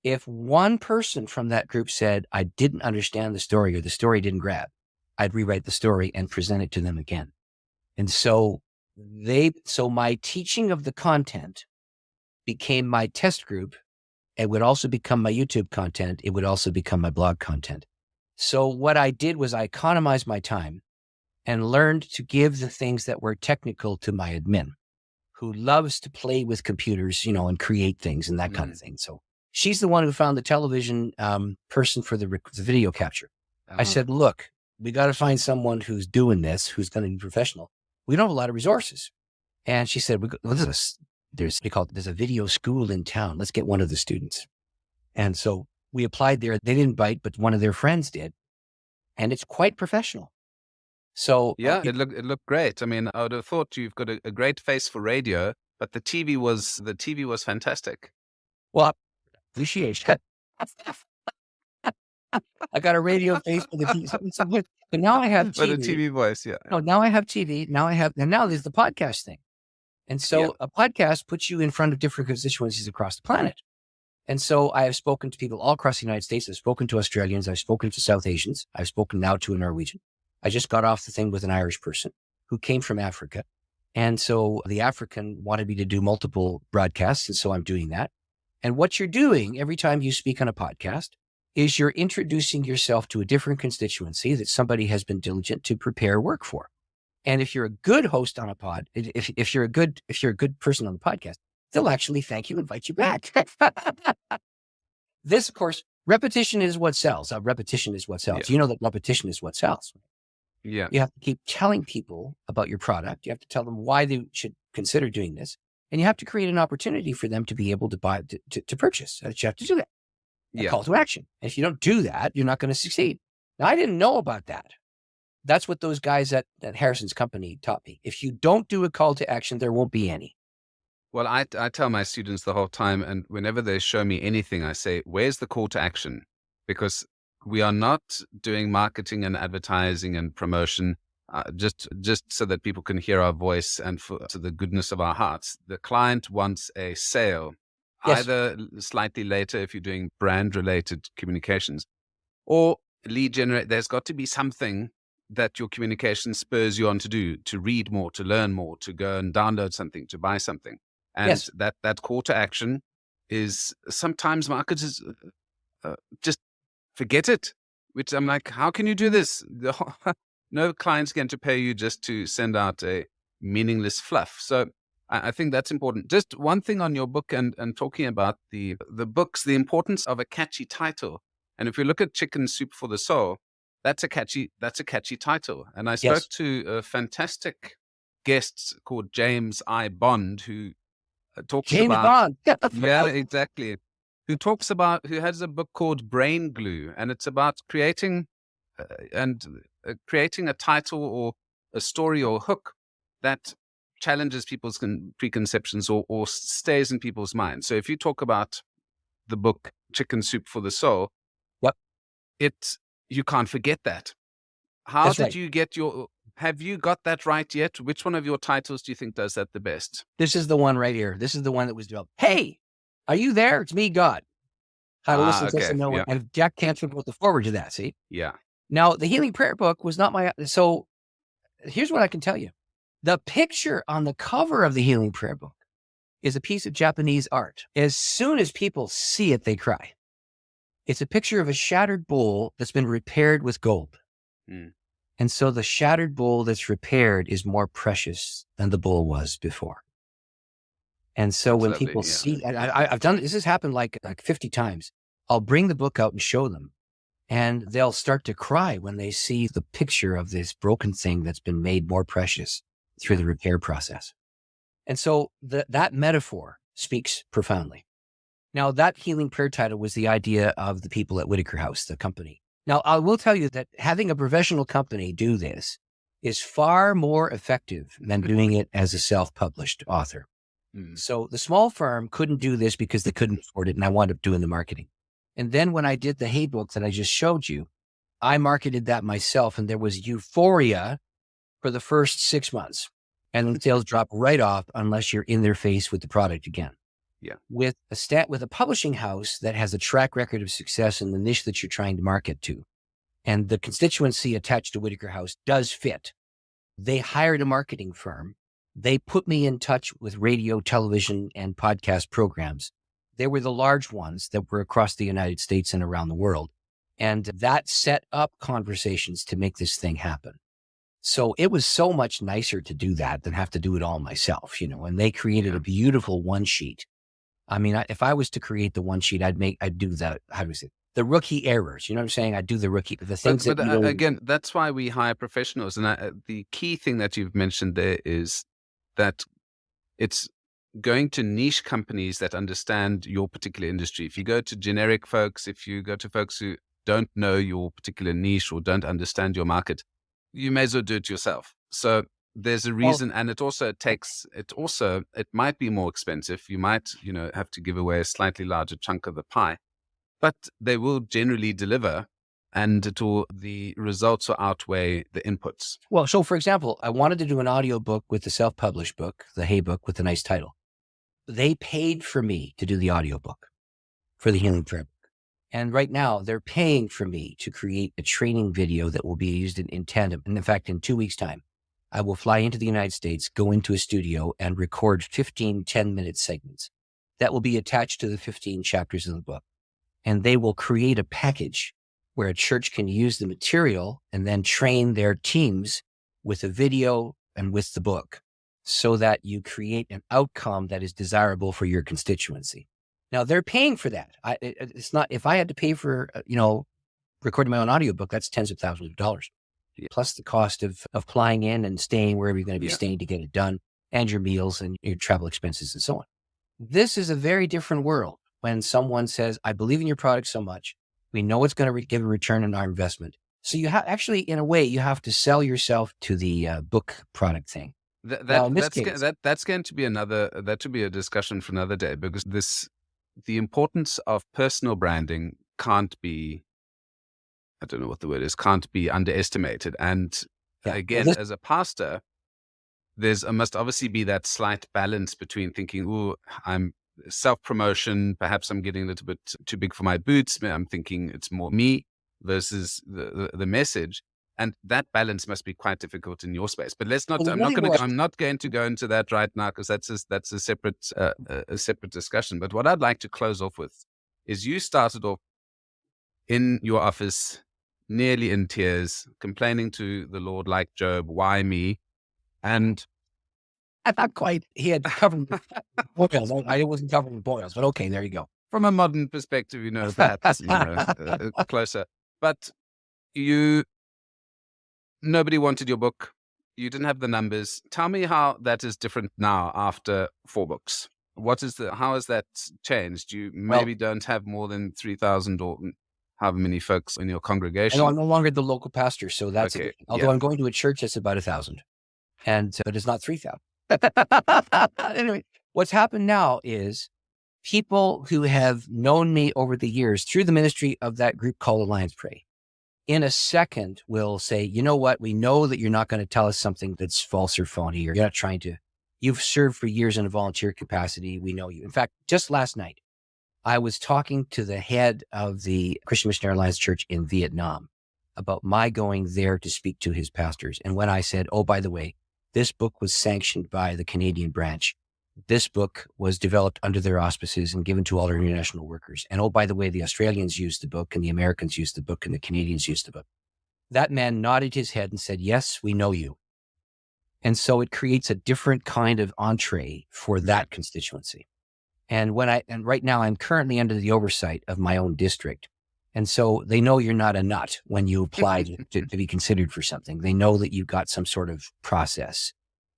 If one person from that group said, I didn't understand the story or the story didn't grab, I'd rewrite the story and present it to them again. And so my teaching of the content became my test group. It would also become my YouTube content. It would also become my blog content. So what I did was I economized my time and learned to give the things that were technical to my admin, who loves to play with computers, and create things and that kind of thing. So she's the one who found the television person for the video capture. I said, look, we got to find someone who's doing this, who's going to be professional. We don't have a lot of resources. And she said, there's a video school in town. Let's get one of the students. And so we applied there. They didn't bite, but one of their friends did. And it's quite professional. So it looked great. I mean, I would have thought you've got a great face for radio, but the TV was fantastic. Well, appreciation. I got a radio face for the TV. But now I have TV. For the TV voice, yeah. No, now I have TV. Now there's the podcast thing. And so a podcast puts you in front of different constituencies across the planet. And so I have spoken to people all across the United States. I've spoken to Australians. I've spoken to South Asians. I've spoken now to a Norwegian. I just got off the thing with an Irish person who came from Africa. And so the African wanted me to do multiple broadcasts. And so I'm doing that. And what you're doing every time you speak on a podcast is you're introducing yourself to a different constituency that somebody has been diligent to prepare work for. And if you're a good host on a pod, if you're a good person on the podcast, they'll actually thank you, invite you back. This, of course, repetition is what sells. Repetition is what sells. Yeah. You know that repetition is what sells. Yeah. You have to keep telling people about your product. You have to tell them why they should consider doing this. And you have to create an opportunity for them to be able to buy, to purchase. You have to do that. A call to action. And if you don't do that, you're not going to succeed. Now, I didn't know about that. That's what those guys at Harrison's company taught me. If you don't do a call to action, there won't be any. Well, I tell my students the whole time, and whenever they show me anything, I say, where's the call to action? Because we are not doing marketing and advertising and promotion just so that people can hear our voice and to the goodness of our hearts. The client wants a sale, Yes. either slightly later if you're doing brand-related communications, or lead generate. There's got to be something that your communication spurs you on to do, to read more, to learn more, to go and download something, to buy something. And Yes. that call to action is sometimes marketers just forget it, which I'm like, how can you do this? No client's going to pay you just to send out a meaningless fluff. So I think that's important. Just one thing on your book and talking about the books, the importance of a catchy title. And if we look at Chicken Soup for the Soul, that's a catchy title. And I spoke Yes. to a fantastic guest called James I. Bond, who talks James about Bond. yeah, exactly. Who has a book called Brain Glue, and it's about creating creating a title or a story or hook that challenges people's preconceptions or stays in people's minds. So if you talk about the book Chicken Soup for the Soul, Yep. You can't forget that. How That's did right. you get have you got that right yet? Which one of your titles do you think does that the best? This is the one right here. This is the one that was developed. Hey, are you there? It's me, God. How to listen to Okay. and know Yeah. And Jack Canfield wrote the forward to that. See? Yeah. Now, the Healing Prayer book was not my. So here's what I can tell you. The picture on the cover of the Healing Prayer book is a piece of Japanese art. As soon as people see it, they cry. It's a picture of a shattered bowl that's been repaired with gold. Mm. And so the shattered bowl that's repaired is more precious than the bowl was before. And so when Lovely, people yeah. see, and I've done this, has happened like 50 times. I'll bring the book out and show them, and they'll start to cry when they see the picture of this broken thing that's been made more precious through the repair process. And so that metaphor speaks profoundly. Now, that Healing Prayer title was the idea of the people at Whitaker House, the company. Now, I will tell you that having a professional company do this is far more effective than doing it as a self-published author. Mm. So the small firm couldn't do this because they couldn't afford it, and I wound up doing the marketing. And then when I did the Hey book that I just showed you, I marketed that myself, and there was euphoria for the first 6 months. And the sales drop right off unless you're in their face with the product again. Yeah. With a publishing house that has a track record of success in the niche that you're trying to market to, and the constituency attached to Whitaker House does fit, they hired a marketing firm. They put me in touch with radio, television, and podcast programs. They were the large ones that were across the United States and around the world. And that set up conversations to make this thing happen. So it was so much nicer to do that than have to do it all myself, and they created a beautiful one sheet. I mean, if I was to create the one sheet, I'd do that. How do we say it? The rookie errors? You know what I'm saying? I'd do the things But that again, that's why we hire professionals. And the key thing that you've mentioned there is that it's going to niche companies that understand your particular industry. If you go to generic folks, if you go to folks who don't know your particular niche or don't understand your market, you may as well do it yourself. So there's a reason, and it might be more expensive. You might, have to give away a slightly larger chunk of the pie, but they will generally deliver, and the results will outweigh the inputs. Well, so for example, I wanted to do an audio book with the self-published book, the Hey book, with a nice title. They paid for me to do the audio book for the Healing Prayer book. And right now they're paying for me to create a training video that will be used in tandem. And in fact, in 2 weeks' time, I will fly into the United States, go into a studio and record 15 10-minute segments that will be attached to the 15 chapters of the book. And they will create a package where a church can use the material and then train their teams with a video and with the book so that you create an outcome that is desirable for your constituency. Now they're paying for that. It's not, if I had to pay for, recording my own audiobook, that's tens of thousands of dollars. Yeah. Plus the cost of flying in and staying wherever you're going to be staying to get it done, and your meals and your travel expenses and so on. This is a very different world when someone says, I believe in your product so much. We know it's going to give a return on our investment. So you have actually, in a way, you have to sell yourself to the book product thing. Now, in this case, that's going to be that should be a discussion for another day, because the importance of personal branding can't be, I don't know what the word is, can't be underestimated. And again, as a pastor, must obviously be that slight balance between thinking, oh, I'm self-promotion, perhaps I'm getting a little bit too big for my boots. I'm thinking it's more me versus the message. And that balance must be quite difficult in your space. But let's not. Well, I'm not going to go into that right now, because that's a separate discussion. But what I'd like to close off with is, you started off in your office, nearly in tears, complaining to the Lord like Job, "Why me?" And not quite. He had covered boils. I wasn't covered with boils, but okay, there you go. From a modern perspective, perhaps closer. But nobody wanted your book. You didn't have the numbers. Tell me how that is different now after 4 books. How has that changed? You maybe don't have more than 3,000 or however many folks in your congregation. I'm no longer the local pastor, so that's okay. Although I'm going to a church that's about 1,000, but it's not 3,000. Anyway, what's happened now is people who have known me over the years through the ministry of that group called Alliance Pray, in a second will say, you know what? We know that you're not going to tell us something that's false or phony, or you're not trying to. You've served for years in a volunteer capacity. We know you. In fact, just last night, I was talking to the head of the Christian Missionary Alliance Church in Vietnam about my going there to speak to his pastors. And when I said, oh, by the way, this book was sanctioned by the Canadian branch. This book was developed under their auspices and given to all our international workers. And oh, by the way, the Australians used the book, and the Americans used the book, and the Canadians used the book. That man nodded his head and said, yes, we know you. And so it creates a different kind of entree for that constituency. And right now I'm currently under the oversight of my own district. And so they know you're not a nut when you apply to be considered for something. They know that you've got some sort of process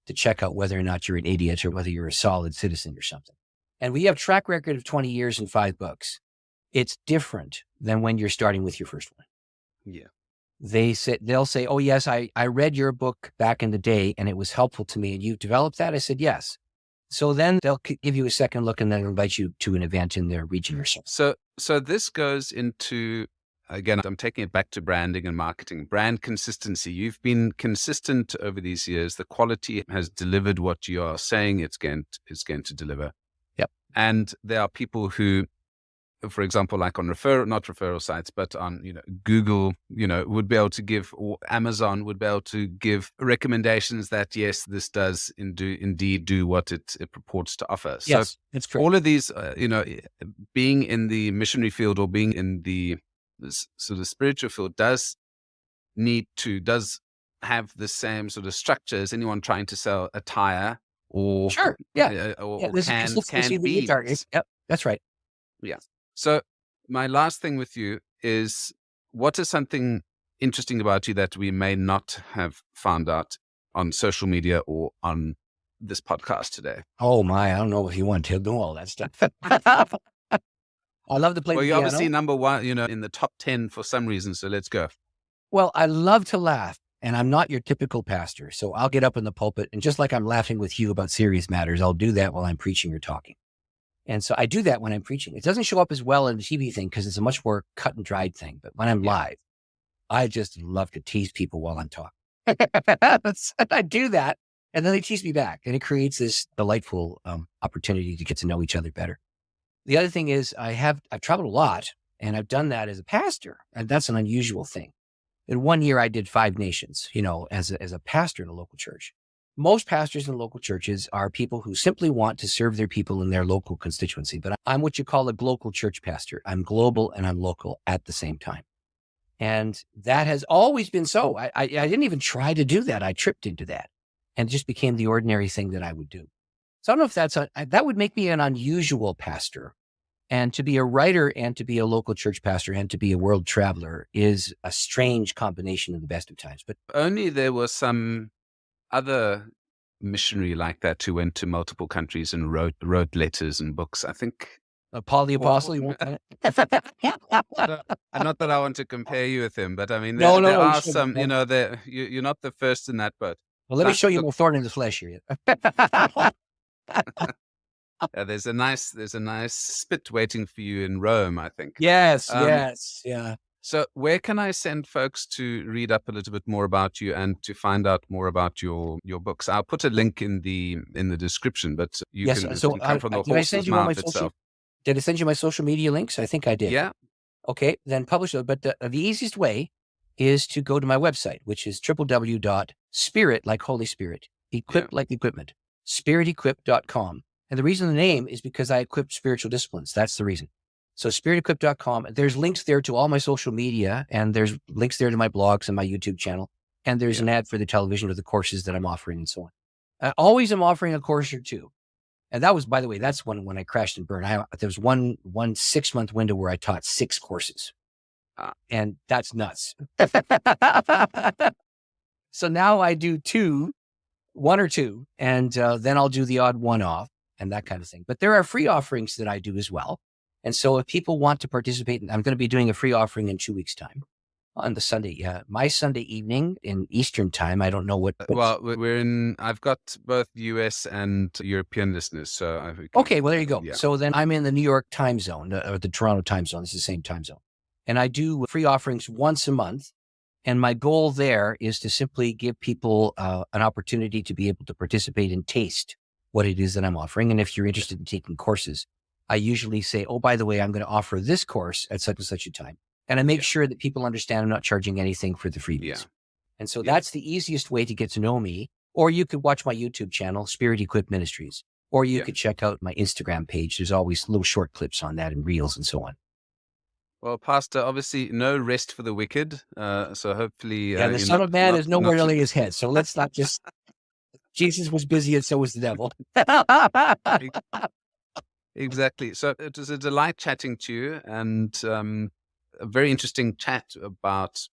to check out whether or not you're an idiot or whether you're a solid citizen or something. And we have track record of 20 years and 5 books. It's different than when you're starting with your first one. Yeah. They'll say, oh yes, I read your book back in the day and it was helpful to me, and you developed that? I said, yes. So then they'll give you a second look and then invite you to an event in their region or something. So this goes into, again, I'm taking it back to branding and marketing, brand consistency. You've been consistent over these years. The quality has delivered what you are saying it's going to deliver. Yep. And there are people who, for example, like on not referral sites, but on, Google, would be able to give, or Amazon would be able to give recommendations that, yes, this does indeed do what it purports to offer. Yes, so it's correct. All of these, being in the missionary field or being in the sort of spiritual field does have the same sort of structure as anyone trying to sell a tire or sure, yeah, or canned beans. Yep, that's right. Yeah. So my last thing with you is, what is something interesting about you that we may not have found out on social media or on this podcast today? Oh my, I don't know if you want to know all that stuff. I love to play the piano. Well, you're obviously number one, in the top 10 for some reason. So let's go. Well, I love to laugh, and I'm not your typical pastor. So I'll get up in the pulpit, and just like I'm laughing with you about serious matters, I'll do that while I'm preaching or talking. And so I do that when I'm preaching. It doesn't show up as well in the TV thing because it's a much more cut and dried thing. But when I'm live, I just love to tease people while I'm talking. I do that, and then they tease me back, and it creates this delightful opportunity to get to know each other better. The other thing is I've traveled a lot, and I've done that as a pastor, and that's an unusual thing. In one year, I did 5 nations, as a pastor in a local church. Most pastors in local churches are people who simply want to serve their people in their local constituency. But I'm what you call a global church pastor. I'm global and I'm local at the same time. And that has always been so. I didn't even try to do that. I tripped into that, and it just became the ordinary thing that I would do. So I don't know if that would make me an unusual pastor. And to be a writer and to be a local church pastor and to be a world traveler is a strange combination in the best of times. But only there was some other missionary like that who went to multiple countries and wrote letters and books. I think Paul the Apostle. You want not that I want to compare you with him, but I mean, there are some. You're not the first in that boat. Well, let me show you my thorn in the flesh here. There's a nice spit waiting for you in Rome, I think. Yes, Um, yeah. So where can I send folks to read up a little bit more about you and to find out more about your books? I'll put a link in the description, but you Yes. can, So come from the did I send horse's you all my mouth social? itself. Did I send you my social media links? I think I did. Yeah. Okay, then publish it. But the easiest way is to go to my website, which is www.spirit, like Holy Spirit, equipped like equipment, spiritequipped.com. And the reason the name is because I equip spiritual disciplines. That's the reason. So spiritequipped.com, there's links there to all my social media, and there's links there to my blogs and my YouTube channel. And there's an ad for the television or the courses that I'm offering and so on. Always I'm offering a course or two. And that was, by the way, that's when I crashed and burned. There was one 6-month window where I taught 6 courses. And that's nuts. So now I do 1 or 2, and then I'll do the odd one off and that kind of thing. But there are free offerings that I do as well. And so if people want to participate, I'm going to be doing a free offering in 2 weeks' time on the Sunday, my Sunday evening in Eastern time. I don't know what. Well, I've got both US and European listeners. So okay, well, there you go. Yeah. So then I'm in the New York time zone or the Toronto time zone. It's the same time zone. And I do free offerings once a month. And my goal there is to simply give people an opportunity to be able to participate and taste what it is that I'm offering. And if you're interested in taking courses, I usually say, oh, by the way, I'm going to offer this course at such and such a time. And I make sure that people understand I'm not charging anything for the freebies. Yeah. And so that's the easiest way to get to know me. Or you could watch my YouTube channel, Spirit Equipped Ministries. Or you could check out my Instagram page. There's always little short clips on that and reels and so on. Well, Pastor, obviously no rest for the wicked. So hopefully... the Son of Man is nowhere to lay his head. So let's not just... Jesus was busy and so was the devil. Exactly. So it was a delight chatting to you, and a very interesting chat about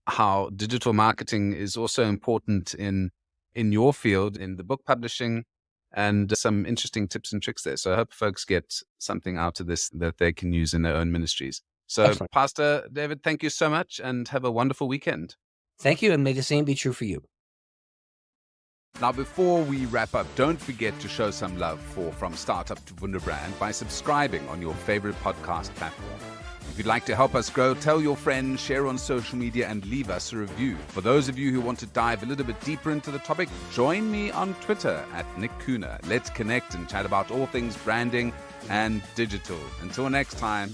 how digital marketing is also important in your field, in the book publishing, and some interesting tips and tricks there. So I hope folks get something out of this that they can use in their own ministries. So excellent. Pastor David, thank you so much and have a wonderful weekend. Thank you, and may the same be true for you. Now, before we wrap up, don't forget to show some love for From Startup to Wunderbrand by subscribing on your favorite podcast platform. If you'd like to help us grow, tell your friends, share on social media, and leave us a review. For those of you who want to dive a little bit deeper into the topic, join me on Twitter @Kuhne. Let's connect and chat about all things branding and digital. Until next time.